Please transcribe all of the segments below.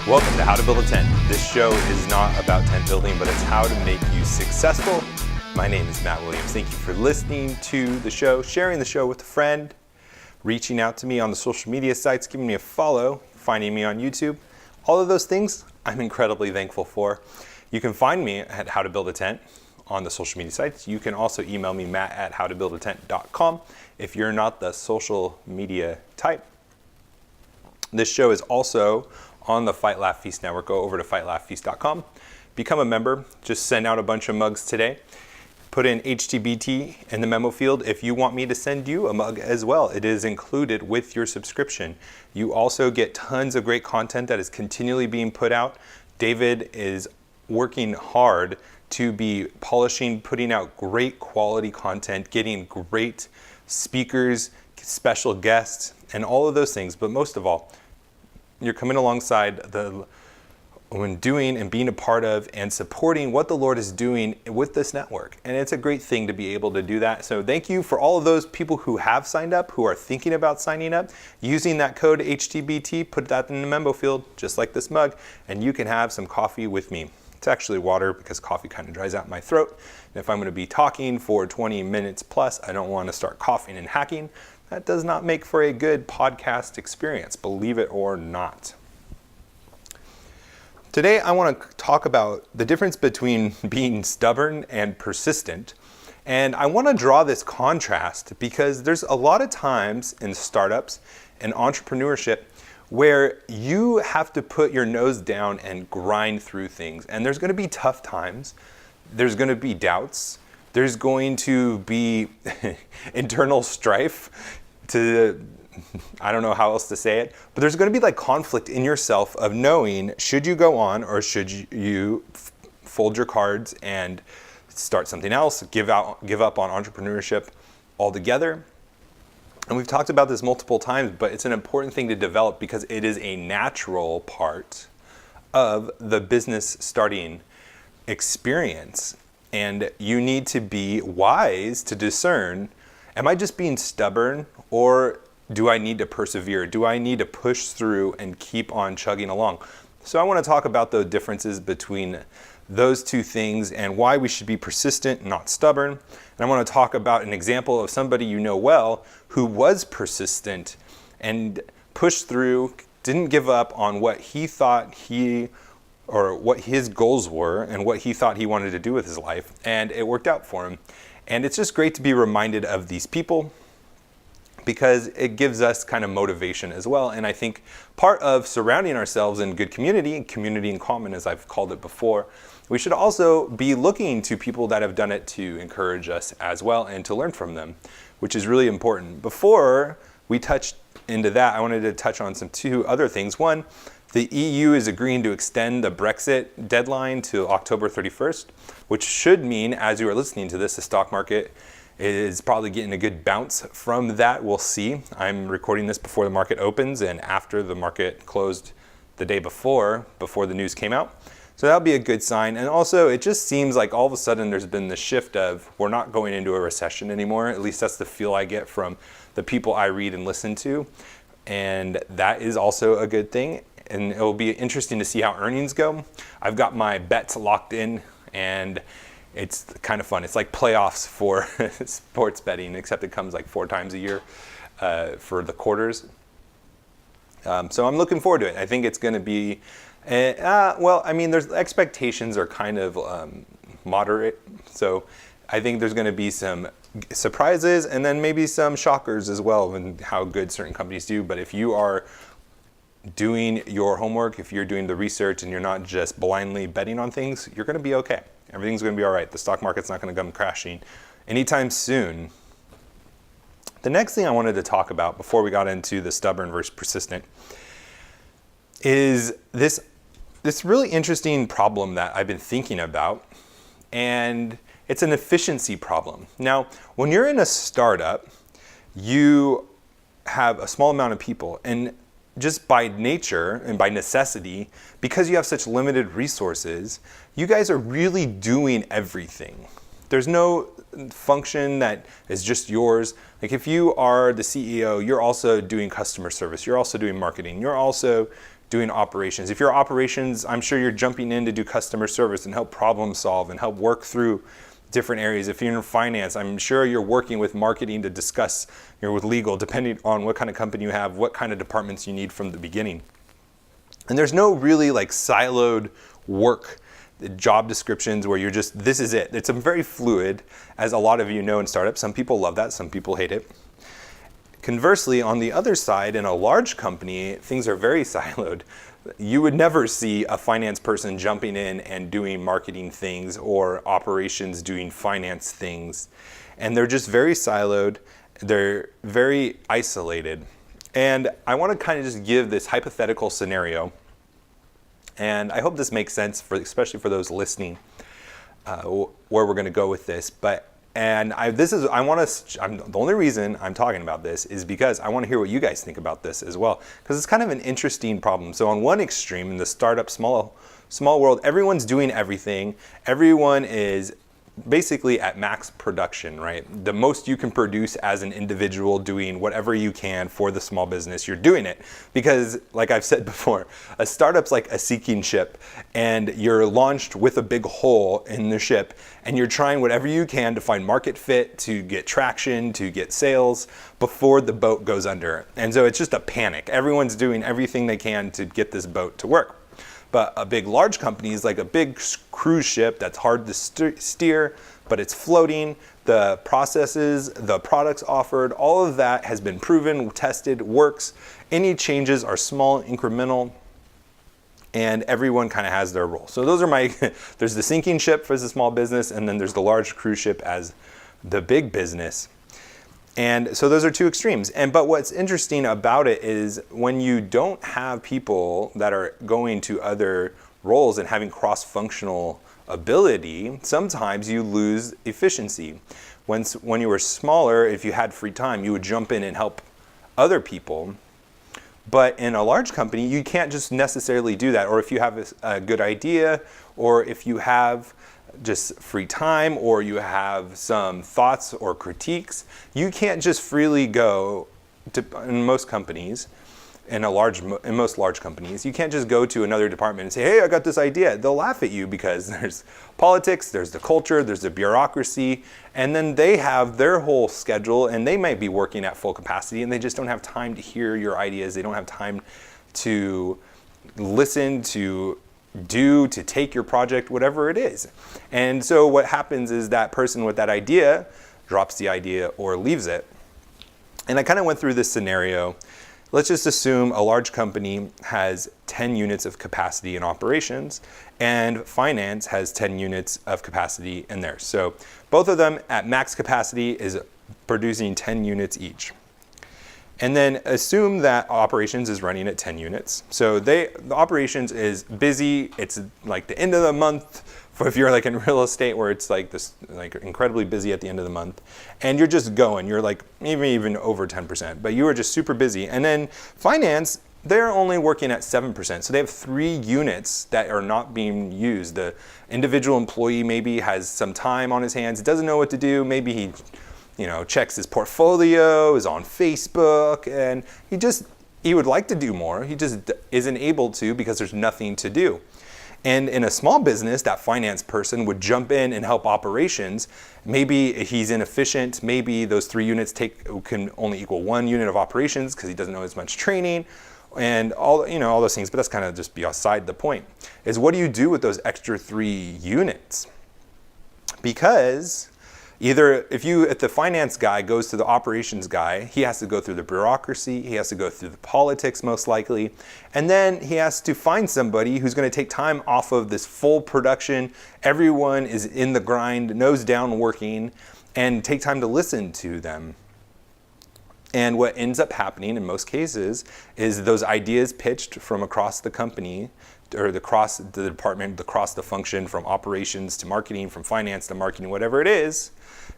Welcome to How to Build a Tent. This show is not about tent building, but it's how to make you successful. My name is Matt Williams. Thank you for listening to the show, sharing the show with a friend, reaching out to me on the social media sites, giving me a follow, finding me on YouTube. All of those things I'm incredibly thankful for. You can find me at How to Build a Tent on the social media sites. You can also email me, matt@howtobuildatent.com, if you're not the social media type. This show is also on the Fight Laugh Feast Network. Go over to fightlaughfeast.com. Become a member. Just send out a bunch of mugs today. Put in HtBT in the memo field if you want me to send you a mug as well. It is included with your subscription. You also get tons of great content that is continually being put out. David is working hard to be polishing, putting out great quality content, getting great speakers, special guests, and all of those things. But most of all, you're coming alongside when doing and being a part of and supporting what the Lord is doing with this network. And it's a great thing to be able to do that. So thank you for all of those people who have signed up, who are thinking about signing up, using that code HtBT, put that in the memo field, just like this mug, and you can have some coffee with me. It's actually water because coffee kind of dries out my throat. And if I'm going to be talking for 20 minutes plus, I don't want to start coughing and hacking. That does not make for a good podcast experience, believe it or not. Today, I want to talk about the difference between being stubborn and persistent. And I want to draw this contrast because there's a lot of times in startups and entrepreneurship where you have to put your nose down and grind through things. And there's going to be tough times. There's going to be doubts. There's going to be internal strife I don't know how else to say it, but there's going to be like conflict in yourself of knowing, should you go on or should you fold your cards and start something else, give up on entrepreneurship altogether. And we've talked about this multiple times, but it's an important thing to develop because it is a natural part of the business starting experience. And you need to be wise to discern, am I just being stubborn or do I need to persevere? Do I need to push through and keep on chugging along? So I want to talk about the differences between those two things and why we should be persistent, not stubborn. And I want to talk about an example of somebody you know well who was persistent and pushed through, didn't give up on what he thought or what his goals were and what he thought he wanted to do with his life, and it worked out for him. And it's just great to be reminded of these people because it gives us kind of motivation as well. And I think part of surrounding ourselves in good community in common, as I've called it before, we should also be looking to people that have done it to encourage us as well and to learn from them, which is really important. Before we touch into that, I wanted to touch on two other things. One, the EU is agreeing to extend the Brexit deadline to October 31st, which should mean, as you are listening to this, the stock market is probably getting a good bounce from that. We'll see. I'm recording this before the market opens and after the market closed the day before the news came out. So that'll be a good sign. And also, it just seems like all of a sudden there's been the shift of we're not going into a recession anymore. At least that's the feel I get from the people I read and listen to. And that is also a good thing. And it will be interesting to see how earnings go. I've got my bets locked in, and it's kind of fun. It's like playoffs for sports betting, except it comes like 4 times a year for the quarters. So I'm looking forward to it. I think it's going to be, there's expectations are kind of moderate. So I think there's going to be some surprises and then maybe some shockers as well in how good certain companies do. But if you are doing your homework, if you're doing the research and you're not just blindly betting on things, you're going to be okay. Everything's going to be all right. The stock market's not going to come crashing anytime soon. The next thing I wanted to talk about before we got into the stubborn versus persistent is this really interesting problem that I've been thinking about, and it's an efficiency problem. Now, when you're in a startup, you have a small amount of people, and just by nature and by necessity, because you have such limited resources, you guys are really doing everything. There's no function that is just yours. Like if you are the CEO, you're also doing customer service, you're also doing marketing, you're also doing operations. If you're operations, I'm sure you're jumping in to do customer service and help problem solve and help work through different areas. If you're in finance, I'm sure you're working with marketing to discuss, with legal, depending on what kind of company you have, what kind of departments you need from the beginning. And there's no really like siloed work job descriptions where you're just, this is it. It's a very fluid, as a lot of you know in startups. Some people love that, some people hate it. Conversely, on the other side, in a large company, things are very siloed. You would never see a finance person jumping in and doing marketing things or operations doing finance things. And they're just very siloed. They're very isolated. And I want to kind of just give this hypothetical scenario. And I hope this makes sense, especially for those listening, where we're going to go with this. The only reason I'm talking about this is because I want to hear what you guys think about this as well, because it's kind of an interesting problem. So on one extreme, in the startup small world, everyone's doing everything. Everyone is basically at max production, right? The most you can produce as an individual doing whatever you can for the small business, you're doing it. Because like I've said before, a startup's like a sinking ship, and you're launched with a big hole in the ship, and you're trying whatever you can to find market fit, to get traction, to get sales before the boat goes under. And so it's just a panic. Everyone's doing everything they can to get this boat to work. But a big, large company is like a big cruise ship that's hard to steer, but it's floating. The processes, the products offered, all of that has been proven, tested, works. Any changes are small, incremental, and everyone kind of has their role. So those are there's the sinking ship for the small business, and then there's the large cruise ship as the big business. And so those are two extremes. But what's interesting about it is when you don't have people that are going to other roles and having cross-functional ability, sometimes you lose efficiency. When you were smaller, if you had free time, you would jump in and help other people. But in a large company, you can't just necessarily do that. Or if you have a good idea, or if you have just free time, or you have some thoughts or critiques, you can't just freely go to, in most large companies, you can't just go to another department and say, hey, I got this idea. They'll laugh at you because there's politics, there's the culture, there's the bureaucracy, and then they have their whole schedule, and they might be working at full capacity, and they just don't have time to hear your ideas. They don't have time to listen, to take your project, whatever it is. And so what happens is that person with that idea drops the idea or leaves it. And I kind of went through this scenario. Let's just assume a large company has 10 units of capacity in operations, and finance has 10 units of capacity in there. So both of them at max capacity is producing 10 units each. And then assume that operations is running at 10 units. So the operations is busy. It's like the end of the month, for if you're like in real estate where it's like this, like incredibly busy at the end of the month, and you're just going. You're like maybe even over 10%, but you are just super busy. And then finance, they're only working at 7%. So they have 3 units that are not being used. The individual employee maybe has some time on his hands, doesn't know what to do. Maybe he checks his portfolio, is on Facebook, and he would like to do more. He just isn't able to because there's nothing to do. And in a small business, that finance person would jump in and help operations. Maybe he's inefficient. Maybe those 3 units can only equal 1 unit of operations because he doesn't know as much training and all those things. But that's kind of just beside the point. Is what do you do with those extra 3 units? Because either if the finance guy goes to the operations guy, he has to go through the bureaucracy, he has to go through the politics most likely, and then he has to find somebody who's going to take time off of this full production. Everyone is in the grind, nose down working, and take time to listen to them. And what ends up happening in most cases is those ideas pitched from across the company or across the department, across the function, from operations to marketing, from finance to marketing, whatever it is,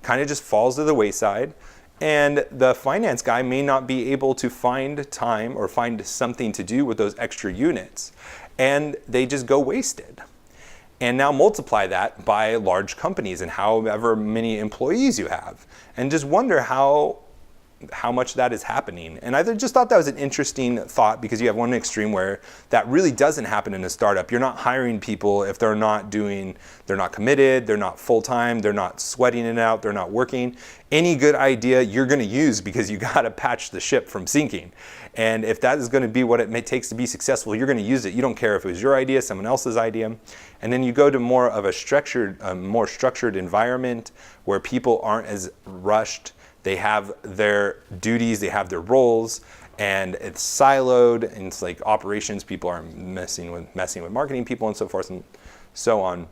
kind of just falls to the wayside. And the finance guy may not be able to find time or find something to do with those extra units. And they just go wasted. And now multiply that by large companies and however many employees you have. And just wonder how how much that is happening. And I just thought that was an interesting thought, because you have one extreme where that really doesn't happen in a startup. You're not hiring people if they're not committed, they're not full-time, they're not sweating it out, they're not working. Any good idea you're going to use, because you got to patch the ship from sinking. And if that is going to be what it takes to be successful, you're going to use it. You don't care if it was your idea, someone else's idea. And then you go to more of a more structured environment where people aren't as rushed. They have their duties, they have their roles, and it's siloed, and it's like operations. People are messing with marketing people and so forth and so on.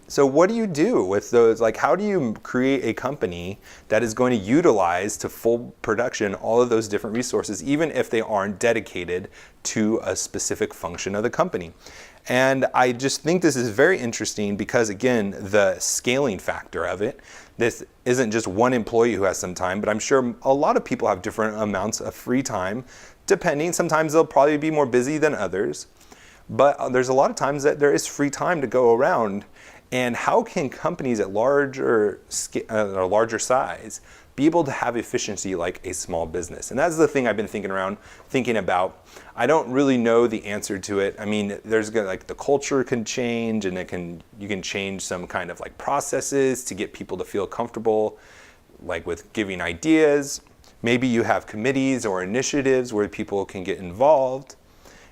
So what do you do with those? Like, how do you create a company that is going to utilize to full production all of those different resources, even if they aren't dedicated to a specific function of the company? And I just think this is very interesting because, again, the scaling factor of it. This isn't just one employee who has some time, but I'm sure a lot of people have different amounts of free time, depending. Sometimes they'll probably be more busy than others, but there's a lot of times that there is free time to go around. And how can companies at larger size be able to have efficiency like a small business? And that's the thing I've been thinking about. I don't really know the answer to it. I mean, there's like the culture can change, and you can change some kind of like processes to get people to feel comfortable, like with giving ideas. Maybe you have committees or initiatives where people can get involved.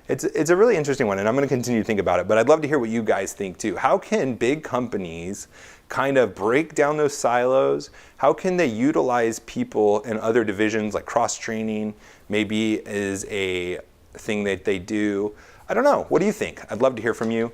It's a really interesting one, and I'm going to continue to think about it, but I'd love to hear what you guys think too. How can big companies kind of break down those silos? How can they utilize people in other divisions, like cross-training maybe is a thing that they do? I don't know. What do you think? I'd love to hear from you.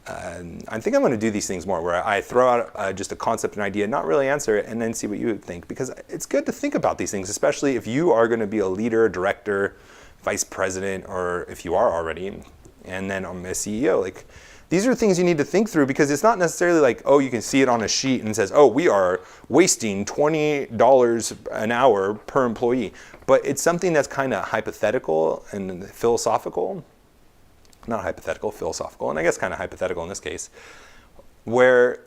I think I'm going to do these things more, where I throw out just a concept, an idea, not really answer it, and then see what you would think, because it's good to think about these things, especially if you are going to be a leader, director, vice president, or if you are already, and then I'm a CEO. Like, these are things you need to think through, because it's not necessarily like, oh, you can see it on a sheet and it says, oh, we are wasting $20 an hour per employee. But it's something that's kind of hypothetical and philosophical. Not hypothetical, philosophical, and I guess kind of hypothetical in this case, where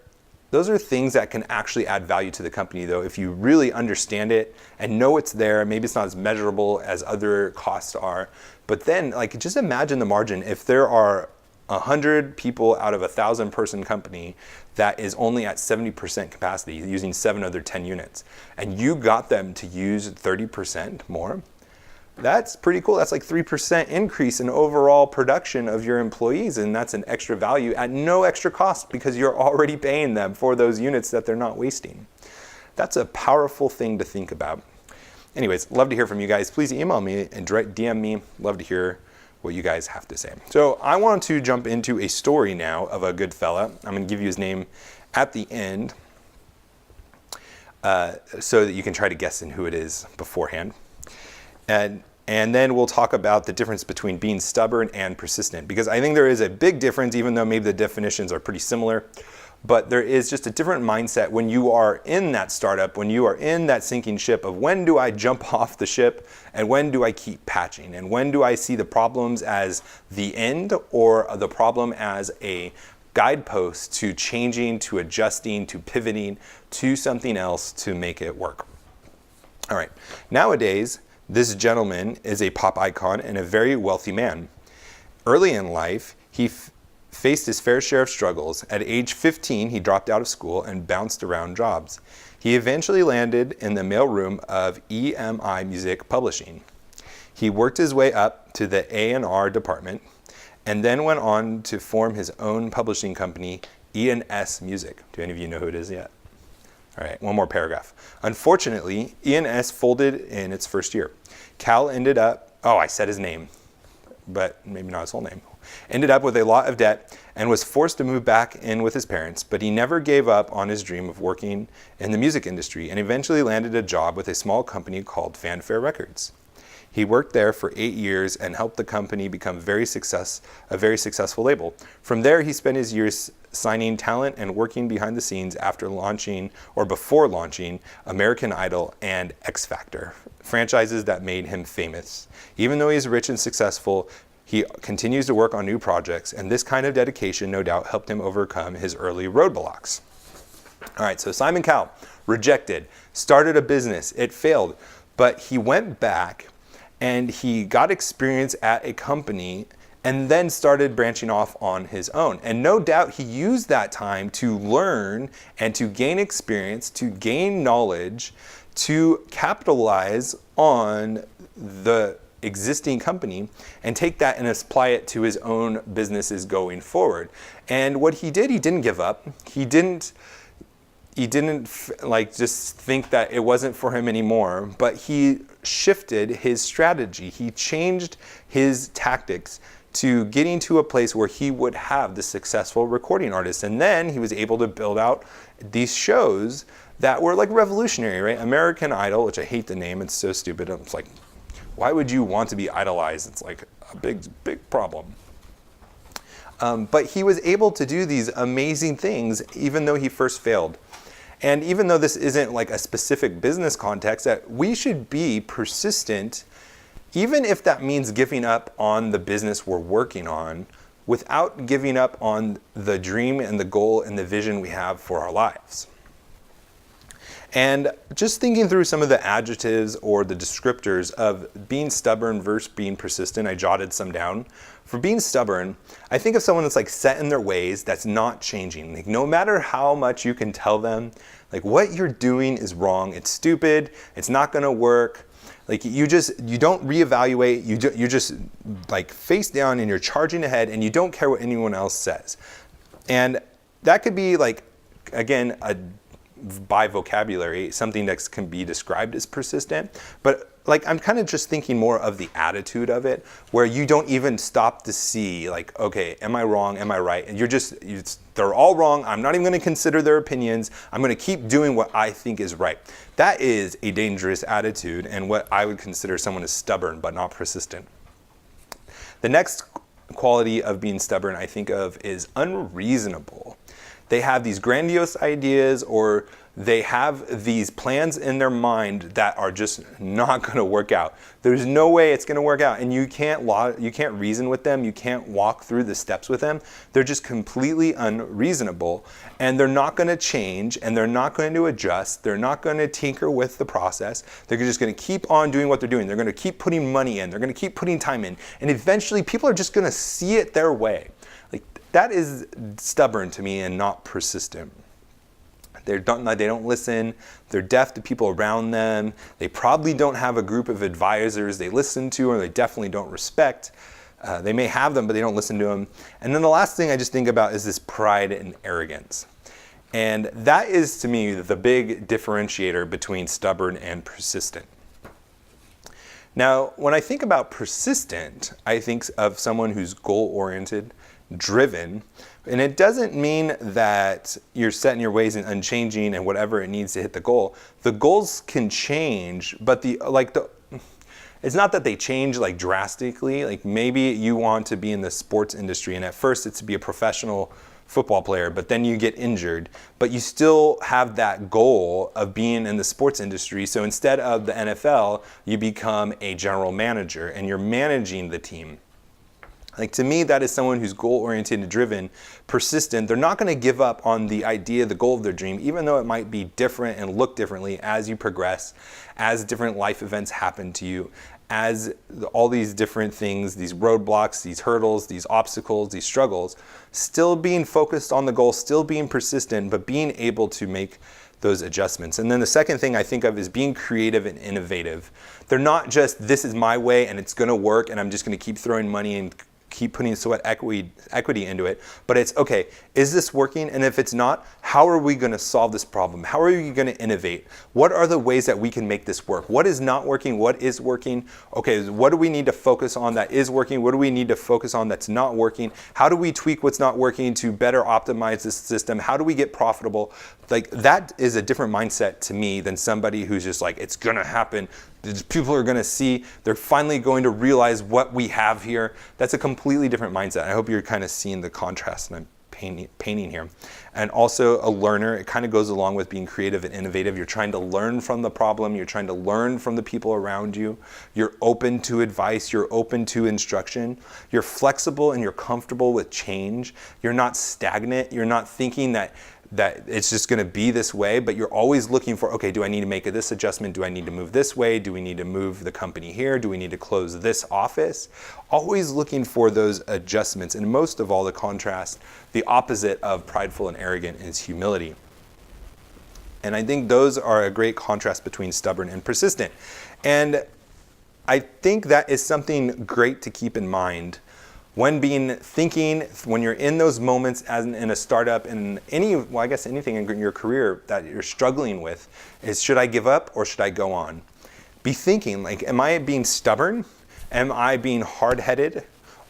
those are things that can actually add value to the company, though, if you really understand it and know it's there. Maybe it's not as measurable as other costs are, but then, like, just imagine the margin. If there are 100 people out of a 1,000-person company that is only at 70% capacity, using 7 of their 10 units, and you got them to use 30% more, that's pretty cool. That's like 3% increase in overall production of your employees, and that's an extra value at no extra cost, because you're already paying them for those units that they're not wasting. That's a powerful thing to think about. Anyways, love to hear from you guys. Please email me and direct DM me. Love to hear what you guys have to say. So I want to jump into a story now of a good fella. I'm going to give you his name at the end so that you can try to guess who it is beforehand. And then we'll talk about the difference between being stubborn and persistent, because I think there is a big difference, even though maybe the definitions are pretty similar. But there is just a different mindset when you are in that startup, when you are in that sinking ship of, when do I jump off the ship and when do I keep patching? And when do I see the problems as the end, or the problem as a guidepost to changing, to adjusting, to pivoting to something else to make it work? All right. Nowadays, this gentleman is a pop icon and a very wealthy man. Early in life, he faced his fair share of struggles. At age 15, he dropped out of school and bounced around jobs. He eventually landed in the mailroom of EMI Music Publishing. He worked his way up to the A&R department, and then went on to form his own publishing company, E&S Music. Do any of you know who it is yet? All right, one more paragraph. Unfortunately, E&S folded in its first year. Cal ended up, I said his name, but maybe not his whole name, ended up with a lot of debt and was forced to move back in with his parents, but he never gave up on his dream of working in the music industry, and eventually landed a job with a small company called Fanfare Records. He worked there for 8 years and helped the company become a very successful label. From there, he spent his years signing talent and working behind the scenes before launching American Idol and X Factor, franchises that made him famous. Even though he's rich and successful, he continues to work on new projects, and this kind of dedication no doubt helped him overcome his early roadblocks. All right, so Simon Cowell, rejected, started a business, it failed, but he went back and he got experience at a company and then started branching off on his own. And no doubt he used that time to learn and to gain experience, to gain knowledge, to capitalize on the existing company and take that and apply it to his own businesses going forward. And what he did, he didn't give up. He didn't like just think that it wasn't for him anymore, but he shifted his strategy. He changed his tactics to getting to a place where he would have the successful recording artist. And then he was able to build out these shows that were like revolutionary, right? American Idol, which I hate the name, it's so stupid. It's like, why would you want to be idolized? It's like a big problem. But he was able to do these amazing things even though he first failed. And even though this isn't like a specific business context, that we should be persistent, even if that means giving up on the business we're working on, without giving up on the dream and the goal and the vision we have for our lives. And just thinking through some of the adjectives or the descriptors of being stubborn versus being persistent, I jotted some down. For being stubborn, I think of someone that's like set in their ways, that's not changing. Like no matter how much you can tell them, like what you're doing is wrong, it's stupid, it's not gonna work. Like you don't reevaluate, you just like face down and you're charging ahead and you don't care what anyone else says. And that could be like, again, by vocabulary, something that can be described as persistent, but like I'm kind of just thinking more of the attitude of it, where you don't even stop to see like, okay, am I wrong, am I right? And they're all wrong, I'm not even going to consider their opinions, I'm going to keep doing what I think is right. That is a dangerous attitude and what I would consider someone is stubborn but not persistent. The next quality of being stubborn I think of is unreasonable. They have these grandiose ideas or they have these plans in their mind that are just not going to work out. There's no way it's going to work out, and you can't reason with them, you can't walk through the steps with them. They're just completely unreasonable, and they're not going to change, and they're not going to adjust, they're not going to tinker with the process. They're just going to keep on doing what they're doing. They're going to keep putting money in, they're going to keep putting time in, and eventually people are just going to see it their way. That is stubborn to me and not persistent. They don't listen, they're deaf to people around them, they probably don't have a group of advisors they listen to or they definitely don't respect. They may have them, but they don't listen to them. And then the last thing I just think about is this pride and arrogance. And that is, to me, the big differentiator between stubborn and persistent. Now, when I think about persistent, I think of someone who's goal-oriented, driven, and it doesn't mean that you're set in your ways and unchanging and whatever it needs to hit the goal. The goals can change, but it's not that they change like drastically. Like maybe you want to be in the sports industry and at first it's to be a professional football player, but then you get injured, but you still have that goal of being in the sports industry. So instead of the NFL, you become a general manager and you're managing the team. Like to me, that is someone who's goal-oriented and driven, persistent. They're not going to give up on the idea, the goal of their dream, even though it might be different and look differently as you progress, as different life events happen to you, as all these different things, these roadblocks, these hurdles, these obstacles, these struggles, still being focused on the goal, still being persistent, but being able to make those adjustments. And then the second thing I think of is being creative and innovative. They're not just, this is my way and it's going to work and I'm just going to keep throwing money and keep putting sweat equity into it, but it's okay, is this working? And if it's not, how are we going to solve this problem? How are we going to innovate? What are the ways that we can make this work? What is not working? What is working? Okay, what do we need to focus on that is working? What do we need to focus on that's not working? How do we tweak what's not working to better optimize this system? How do we get profitable? Like that is a different mindset to me than somebody who's just like, it's going to happen. People are going to see, they're finally going to realize what we have here. That's a completely different mindset. I hope you're kind of seeing the contrast that I'm painting here. And also a learner, it kind of goes along with being creative and innovative. You're trying to learn from the problem. You're trying to learn from the people around you. You're open to advice. You're open to instruction. You're flexible and you're comfortable with change. You're not stagnant. You're not thinking that that it's just going to be this way, but you're always looking for, okay, do I need to make this adjustment? Do I need to move this way? Do we need to move the company here? Do we need to close this office? Always looking for those adjustments. And most of all, the contrast, the opposite of prideful and arrogant is humility. And I think those are a great contrast between stubborn and persistent. And I think that is something great to keep in mind when when you're in those moments as in a startup, in anything in your career that you're struggling with, is should I give up or should I go on? Be thinking, like, am I being stubborn? Am I being hard-headed?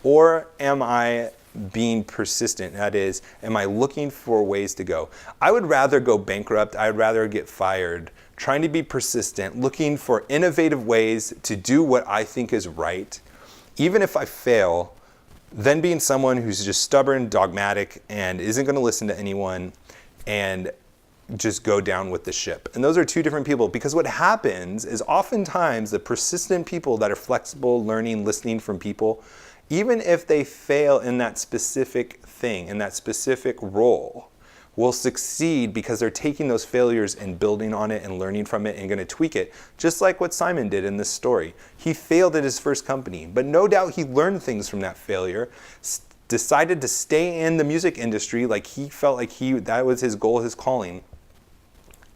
Or am I being persistent? That is, am I looking for ways to go? I would rather go bankrupt. I'd rather get fired, trying to be persistent, looking for innovative ways to do what I think is right, even if I fail, than being someone who's just stubborn, dogmatic, and isn't going to listen to anyone and just go down with the ship. And those are two different people, because what happens is oftentimes the persistent people that are flexible, learning, listening from people, even if they fail in that specific thing, in that specific role, will succeed because they're taking those failures and building on it and learning from it and going to tweak it, just like what Simon did in this story. He failed at his first company, but no doubt he learned things from that failure, decided to stay in the music industry like he felt like that was his goal, his calling,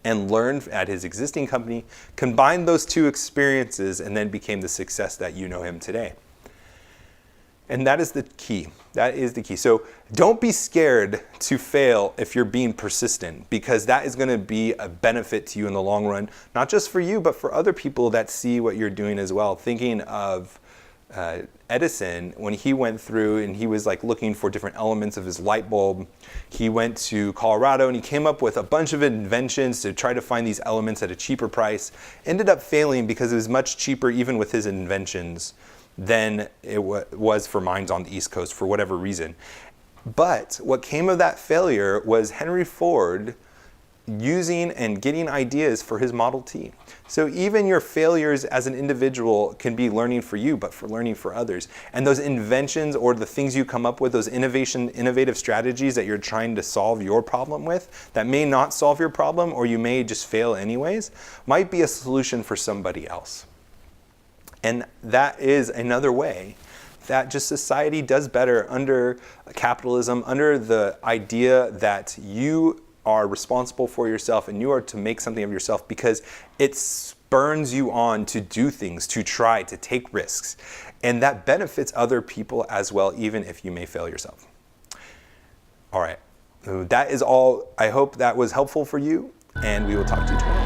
and learned at his existing company, combined those two experiences, and then became the success that you know him today. And that is the key. That is the key. So don't be scared to fail if you're being persistent, because that is going to be a benefit to you in the long run, not just for you, but for other people that see what you're doing as well. Thinking of Edison, when he went through and he was like looking for different elements of his light bulb, he went to Colorado and he came up with a bunch of inventions to try to find these elements at a cheaper price. Ended up failing because it was much cheaper even with his inventions than it was for mines on the East Coast for whatever reason. But what came of that failure was Henry Ford using and getting ideas for his Model T. So even your failures as an individual can be learning for you, but for learning for others. And those inventions or the things you come up with, those innovative strategies that you're trying to solve your problem with, that may not solve your problem, or you may just fail anyways, might be a solution for somebody else. And that is another way that just society does better under capitalism, under the idea that you are responsible for yourself and you are to make something of yourself, because it spurns you on to do things, to try, to take risks. And that benefits other people as well, even if you may fail yourself. All right, that is all. I hope that was helpful for you, and we will talk to you tomorrow.